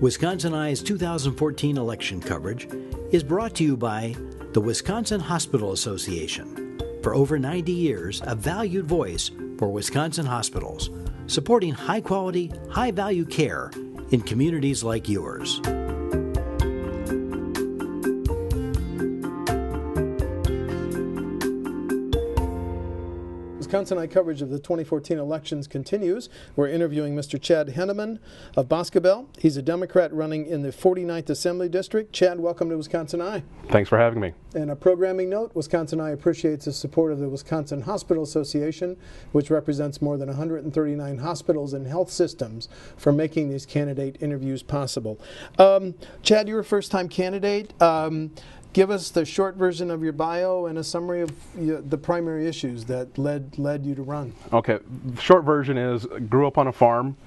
Wisconsin Eye's 2014 election coverage is brought to you by the Wisconsin Hospital Association. For over 90 years, a valued voice for Wisconsin hospitals, supporting high-quality, high-value care in communities like yours. Wisconsin Eye coverage of the 2014 elections continues. We're interviewing Mr. Chad Henneman of Boscobel. He's a Democrat running in the 49th Assembly District. Chad, welcome to Wisconsin Eye. Thanks for having me. And a programming note, Wisconsin Eye appreciates the support of the Wisconsin Hospital Association, which represents more than 139 hospitals and health systems, for making these candidate interviews possible. Chad, you're a first-time candidate. Give us the short version of your bio and a summary of the primary issues that led you to run. Okay, short version is, grew up on a farm,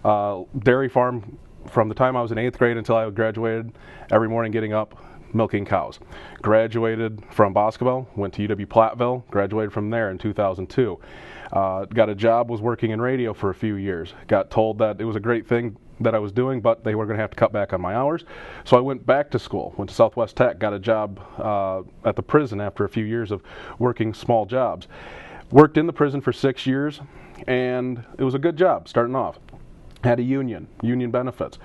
dairy farm, from the time I was in 8th grade until I graduated, every morning getting up, milking cows. Graduated from Boscobel, went to UW-Platteville, graduated from there in 2002. Got a job, was working in radio for a few years. Got told that it was a great thing that I was doing, but they were going to have to cut back on my hours. So I went back to school, went to Southwest Tech, got a job at the prison after a few years of working small jobs. Worked in the prison for 6 years, and it was a good job starting off. Had a union benefits,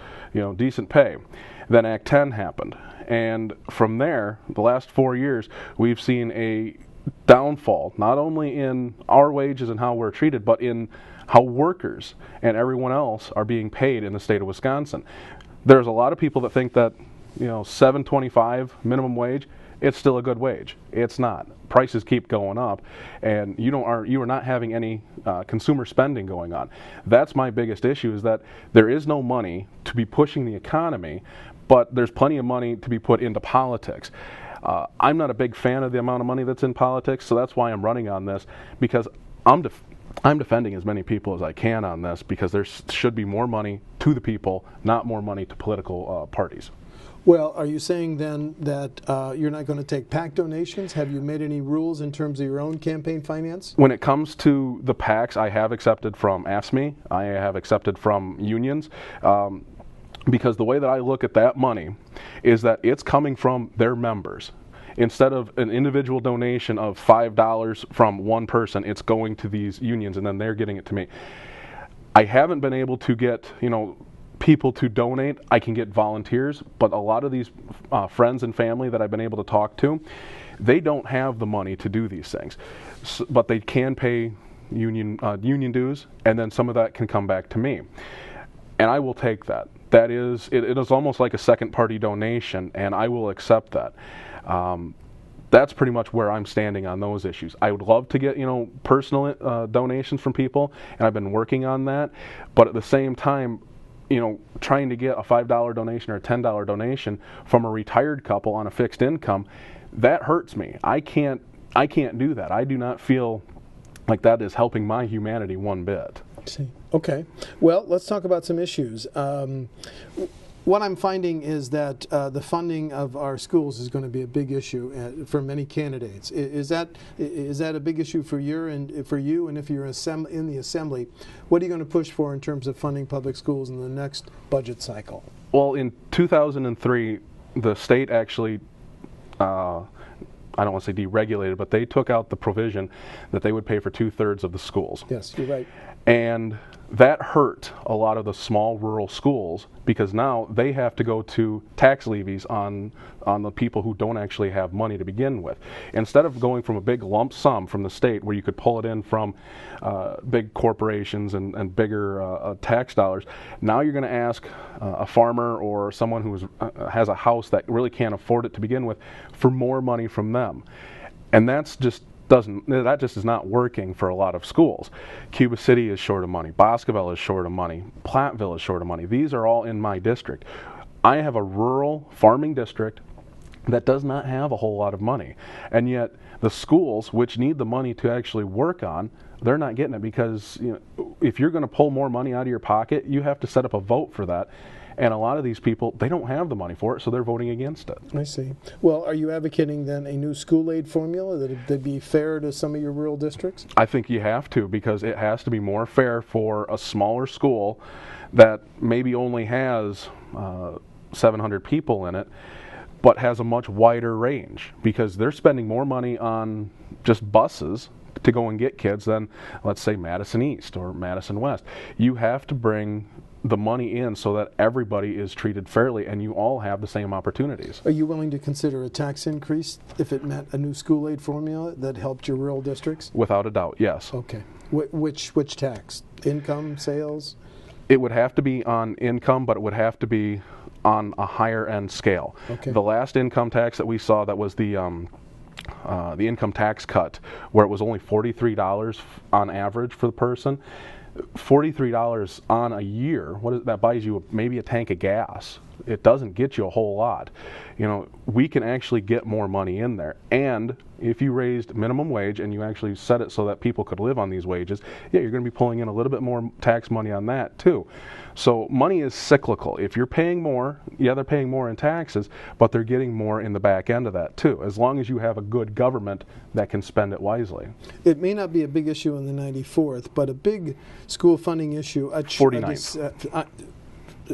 decent pay. Then Act 10 happened, and from there, the last 4 years, we've seen a downfall, not only in our wages and how we're treated, but in how workers and everyone else are being paid in the state of Wisconsin. There's a lot of people that think that, $7.25 minimum wage, it's still a good wage. It's not. Prices keep going up, and you are not having any consumer spending going on. That's my biggest issue, is that there is no money to be pushing the economy, but there's plenty of money to be put into politics. I'm not a big fan of the amount of money that's in politics, so that's why I'm running on this, because I'm defending as many people as I can on this, because there should be more money to the people, not more money to political parties. Well, are you saying then that you're not going to take PAC donations? Have you made any rules in terms of your own campaign finance? When it comes to the PACs, I have accepted from AFSCME, I have accepted from unions, because the way that I look at that money is that it's coming from their members. Instead of an individual donation of $5 from one person, it's going to these unions, and then they're getting it to me. I haven't been able to get, people to donate. I can get volunteers, but a lot of these friends and family that I've been able to talk to, they don't have the money to do these things, but they can pay union dues, and then some of that can come back to me, and I will take that. That is, it is almost like a second-party donation, and I will accept that. That's pretty much where I'm standing on those issues. I would love to get, personal donations from people, and I've been working on that. But at the same time, trying to get a $5 donation or a $10 donation from a retired couple on a fixed income, that hurts me. I can't do that. I do not feel like that is helping my humanity one bit. See. Okay. Well, let's talk about some issues. What I'm finding is that the funding of our schools is going to be a big issue for many candidates. Is that a big issue for you? And if you're in the assembly, what are you going to push for in terms of funding public schools in the next budget cycle? Well, in 2003, the state actually, I don't want to say deregulated, but they took out the provision that they would pay for 2/3 of the schools. Yes, you're right. And that hurt a lot of the small rural schools, because now they have to go to tax levies on the people who don't actually have money to begin with. Instead of going from a big lump sum from the state where you could pull it in from big corporations and bigger tax dollars, now you're going to ask a farmer or someone who has a house that really can't afford it to begin with for more money from them. And that just is not working for a lot of schools. Cuba City is short of money. Boscobel is short of money. Platteville is short of money. These are all in my district. I have a rural farming district that does not have a whole lot of money. And yet the schools, which need the money to actually work on, they're not getting it because if you're going to pull more money out of your pocket, you have to set up a vote for that. And a lot of these people, they don't have the money for it, so they're voting against it. I see. Well, are you advocating then a new school aid formula that'd be fair to some of your rural districts? I think you have to, because it has to be more fair for a smaller school that maybe only has 700 people in it, but has a much wider range, because they're spending more money on just buses to go and get kids than, let's say, Madison East or Madison West. You have to bring the money in so that everybody is treated fairly and you all have the same opportunities. Are you willing to consider a tax increase if it meant a new school aid formula that helped your rural districts? Without a doubt, yes. Okay. Which tax? Income, sales? It would have to be on income, but it would have to be on a higher end scale. Okay. The last income tax that we saw, that was the income tax cut, where it was only $43 on average for the person. $43 on a year, that buys you maybe a tank of gas. It doesn't get you a whole lot. We can actually get more money in there. And if you raised minimum wage and you actually set it so that people could live on these wages, yeah, you're going to be pulling in a little bit more tax money on that too. So money is cyclical. If you're paying more, yeah, they're paying more in taxes, but they're getting more in the back end of that too, as long as you have a good government that can spend it wisely. It may not be a big issue in the 94th, but a big school funding issue at 49th.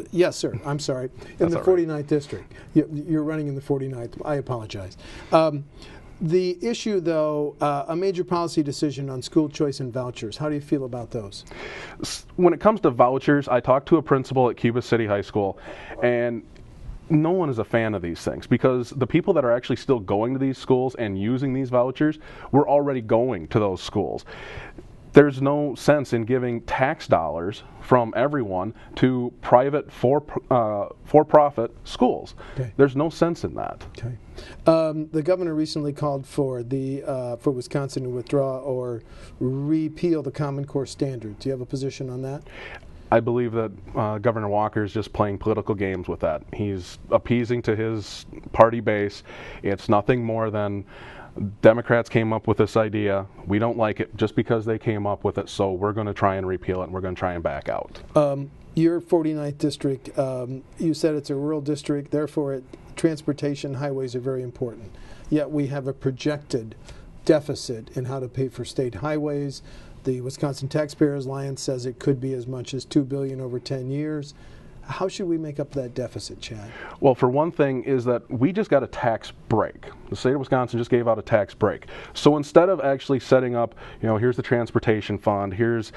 Yes, sir. I'm sorry. In the 49th district. You're running in the 49th. I apologize. The issue, though, a major policy decision on school choice and vouchers. How do you feel about those? When it comes to vouchers, I talked to a principal at Cuba City High School, and no one is a fan of these things, because the people that are actually still going to these schools and using these vouchers were already going to those schools. There's no sense in giving tax dollars from everyone to private for-profit schools. Okay. There's no sense in that. Okay. The governor recently called for for Wisconsin to withdraw or repeal the Common Core standards. Do you have a position on that? I believe that Governor Walker is just playing political games with that. He's appeasing to his party base. It's nothing more than Democrats came up with this idea. We don't like it just because they came up with it, so we're going to try and repeal it, and we're going to try and back out. Your 49th district, you said it's a rural district, therefore transportation, highways are very important. Yet we have a projected deficit in how to pay for state highways. The Wisconsin Taxpayers Alliance says it could be as much as $2 billion over 10 years. How should we make up that deficit, Chad? Well, for one thing is that we just got a tax break. The state of Wisconsin just gave out a tax break. So instead of actually setting up, here's the transportation fund, here's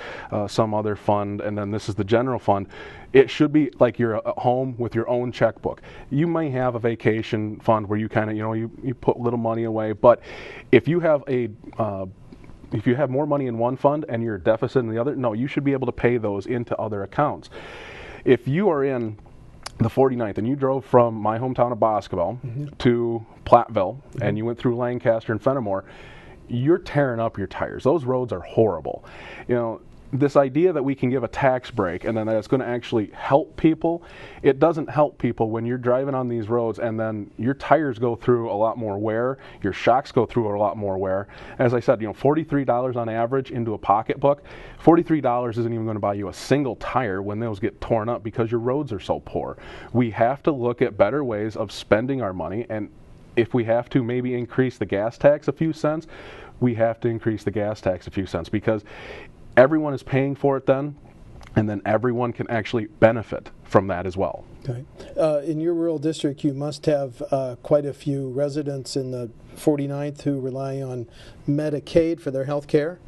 some other fund, and then this is the general fund, it should be like you're at home with your own checkbook. You may have a vacation fund where you kind of, you put a little money away, but if you have if you have more money in one fund and you're deficit in the other, no, you should be able to pay those into other accounts. If you are in the 49th and you drove from my hometown of Boscoville to Platteville and you went through Lancaster and Fenimore, you're tearing up your tires. Those roads are horrible. This idea that we can give a tax break and then that it's going to actually help people, it doesn't help people when you're driving on these roads and then your tires go through a lot more wear, your shocks go through a lot more wear. As I said, $43 on average into a pocketbook, $43 isn't even going to buy you a single tire when those get torn up because your roads are so poor. We have to look at better ways of spending our money, and if we have to maybe increase the gas tax a few cents, we have to increase the gas tax a few cents, because everyone is paying for it then, and then everyone can actually benefit from that as well. Okay. In your rural district, you must have quite a few residents in the 49th who rely on Medicaid for their health care.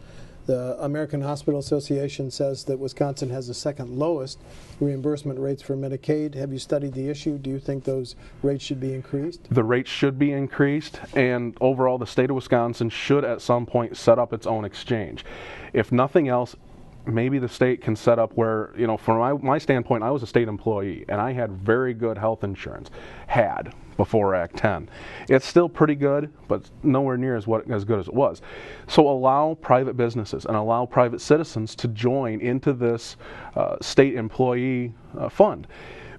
The American Hospital Association says that Wisconsin has the second lowest reimbursement rates for Medicaid. Have you studied the issue? Do you think those rates should be increased? The rates should be increased, and overall the state of Wisconsin should at some point set up its own exchange. If nothing else, maybe the state can set up where, from my standpoint, I was a state employee and I had very good health insurance, before Act 10. It's still pretty good, but nowhere near as good as it was. So allow private businesses and allow private citizens to join into this state employee fund.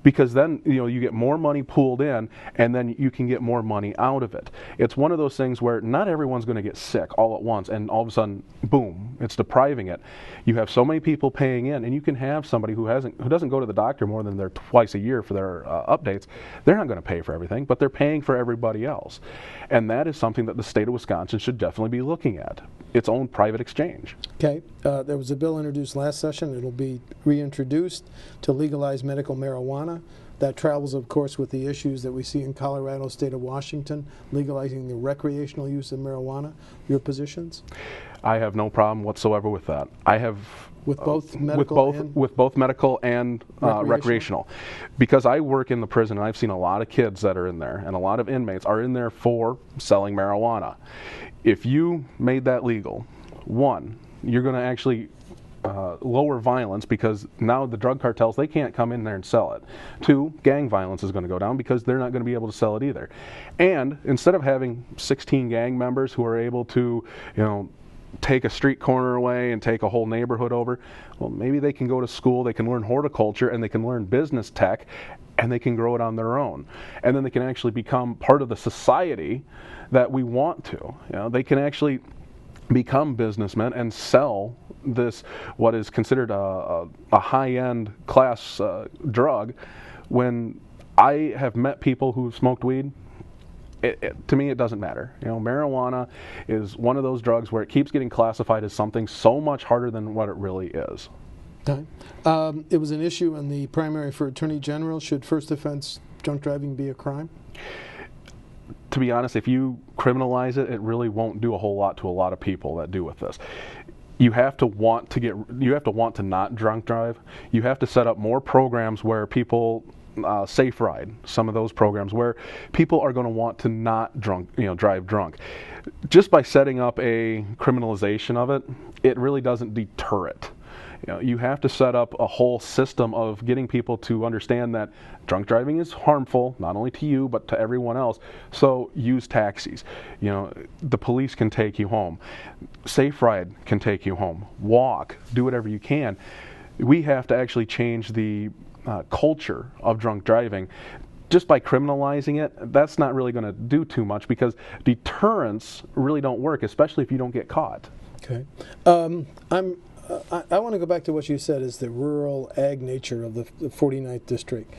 because then you get more money pooled in, and then you can get more money out of it. It's one of those things where not everyone's going to get sick all at once, and all of a sudden, boom, it's depriving it. You have so many people paying in, and you can have somebody who doesn't go to the doctor more than twice a year for their updates. They're not going to pay for everything, but they're paying for everybody else, and that is something that the state of Wisconsin should definitely be looking at. Its own private exchange. Okay. There was a bill introduced last session. It'll be reintroduced to legalize medical marijuana. That travels, of course, with the issues that we see in Colorado, state of Washington, legalizing the recreational use of marijuana. Your positions? I have no problem whatsoever with that. I have with both medical with both medical and recreational, because I work in the prison and I've seen a lot of kids that are in there, and a lot of inmates are in there for selling marijuana. If you made that legal, one, you're going to actually lower violence, because now the drug cartels, they can't come in there and sell it. Two, gang violence is going to go down because they're not going to be able to sell it either. And instead of having 16 gang members who are able to, take a street corner away and take a whole neighborhood over, well, maybe they can go to school, they can learn horticulture, and they can learn business tech, and they can grow it on their own. And then they can actually become part of the society that we want to. They can actually become businessmen and sell this, what is considered a high-end class drug. When I have met people who smoked weed, to me it doesn't matter. Marijuana is one of those drugs where it keeps getting classified as something so much harder than what it really is. Okay. It was an issue in the primary for Attorney General. Should first offense drunk driving be a crime? To be honest, if you criminalize it, it really won't do a whole lot to a lot of people that do with this. You have to want to not drunk drive. You have to set up more programs where people Safe Ride, some of those programs where people are going to want to not drive drunk. Just by setting up a criminalization of it, it really doesn't deter it. You have to set up a whole system of getting people to understand that drunk driving is harmful, not only to you, but to everyone else. So use taxis. The police can take you home. Safe Ride can take you home. Walk. Do whatever you can. We have to actually change the culture of drunk driving. Just by criminalizing it, that's not really going to do too much, because deterrents really don't work, especially if you don't get caught. Okay. I want to go back to what you said is the rural ag nature of the 49th district.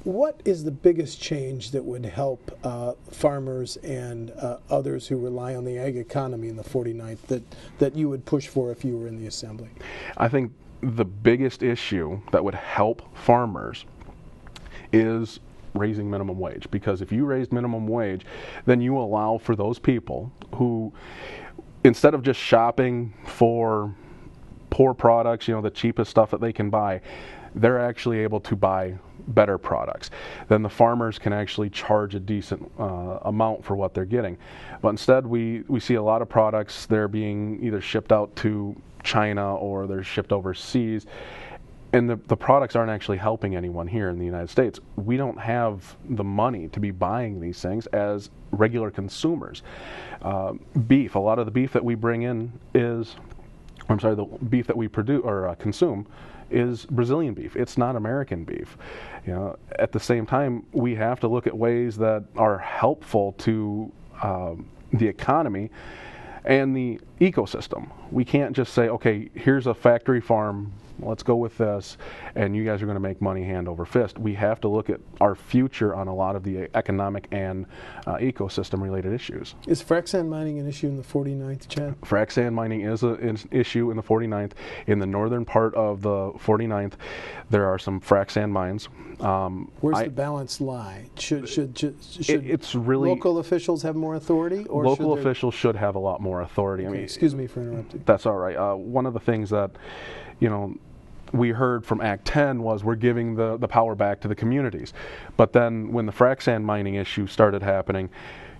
What is the biggest change that would help farmers and others who rely on the ag economy in the 49th that you would push for if you were in the assembly? I think the biggest issue that would help farmers is raising minimum wage, because if you raise minimum wage, then you allow for those people who, instead of just shopping for poor products, the cheapest stuff that they can buy, they're actually able to buy better products. Then the farmers can actually charge a decent amount for what they're getting. But instead, we see a lot of products, they're being either shipped out to China or they're shipped overseas, and the products aren't actually helping anyone here in the United States. We don't have the money to be buying these things as regular consumers. Beef, a lot of the beef that we bring in is, the beef that we produce or consume is Brazilian beef. It's not American beef. At the same time, we have to look at ways that are helpful to the economy and the ecosystem. We can't just say, okay, here's a factory farm, let's go with this, and you guys are going to make money hand over fist. We have to look at our future on a lot of the economic and ecosystem related issues. Is frac sand mining an issue in the 49th, Chad? Frac sand mining is an issue in the 49th. In the northern part of the 49th, there are some frac sand mines. Where's the balance lie? Should it's really, local officials have more authority? Or local officials should have a lot more authority. Okay, excuse me for interrupting. That's all right. One of the things that, we heard from Act 10 was we're giving the power back to the communities. But then when the frac sand mining issue started happening,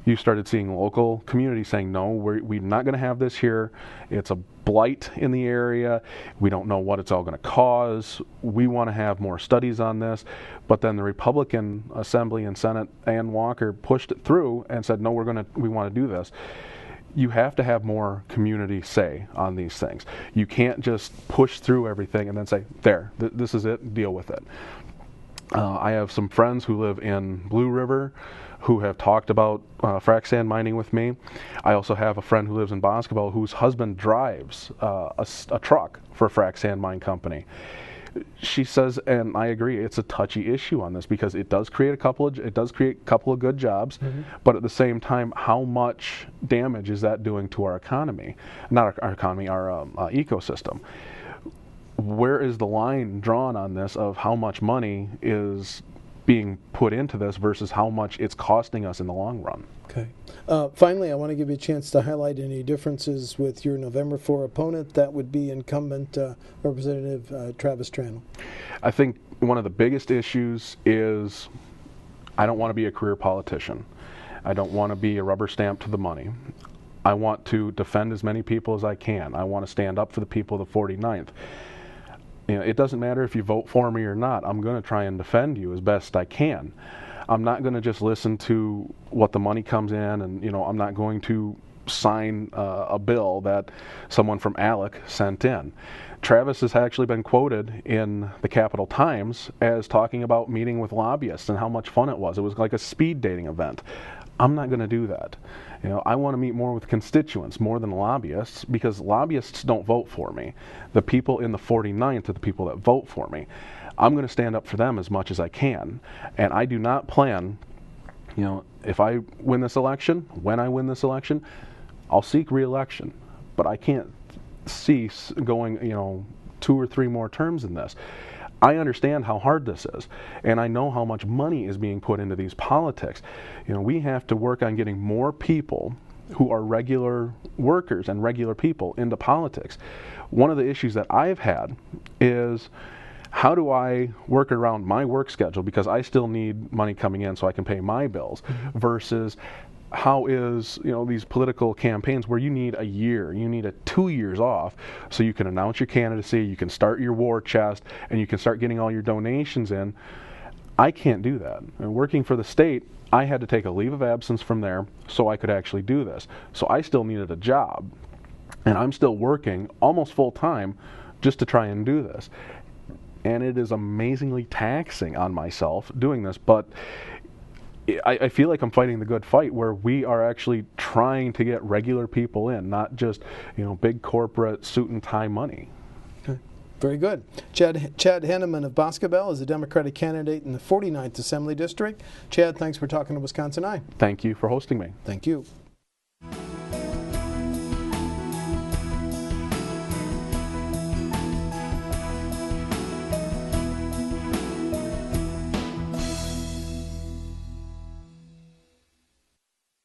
you started seeing local communities saying, no, we're not going to have this here. It's a blight in the area. We don't know what it's all going to cause. We want to have more studies on this. But then the Republican Assembly and Senate and Walker pushed it through and said, no, we want to do this. You have to have more community say on these things. You can't just push through everything and then say, there, this is it, deal with it. I have some friends who live in Blue River who have talked about frac sand mining with me. I also have a friend who lives in Boscobel whose husband drives a truck for a frac sand mine company. She says, and I agree, it's a touchy issue on this because it does create a couple of good jobs, but at the same time, how much damage is that doing to our economy? Not our economy, our ecosystem. Where is the line drawn on this of how much money is being put into this versus how much it's costing us in the long run? Okay. Finally, I want to give you a chance to highlight any differences with your November 4 opponent. That would be incumbent Representative Travis Tranel. I think one of the biggest issues is I don't want to be a career politician. I don't want to be a rubber stamp to the money. I want to defend as many people as I can. I want to stand up for the people of the 49th. You know, it doesn't matter if you vote for me or not. I'm going to try and defend you as best I can. I'm not going to just listen to what the money comes in, and I'm not going to sign a bill that someone from ALEC sent in. Travis has actually been quoted in the Capital Times as talking about meeting with lobbyists and how much fun it was. It was like a speed dating event. I'm not going to do that. I want to meet more with constituents more than lobbyists, because lobbyists don't vote for me. The people in the 49th are the people that vote for me. I'm going to stand up for them as much as I can, and I do not plan, if I win this election, when I win this election, I'll seek re-election, but I can't cease going, 2 or 3 more terms in this. I understand how hard this is, and I know how much money is being put into these politics. We have to work on getting more people who are regular workers and regular people into politics. One of the issues that I've had is, how do I work around my work schedule, because I still need money coming in so I can pay my bills, versus how is these political campaigns where you need a year, you need 2 years off so you can announce your candidacy, you can start your war chest, and you can start getting all your donations in. I can't do that. And working for the state, I had to take a leave of absence from there so I could actually do this. So I still needed a job, and I'm still working almost full time just to try and do this. And it is amazingly taxing on myself doing this, but I feel like I'm fighting the good fight where we are actually trying to get regular people in, not just big corporate suit and tie money. Okay. Very good. Chad Henneman of Boscobel is a Democratic candidate in the 49th Assembly District. Chad, thanks for talking to Wisconsin Eye. Thank you for hosting me. Thank you.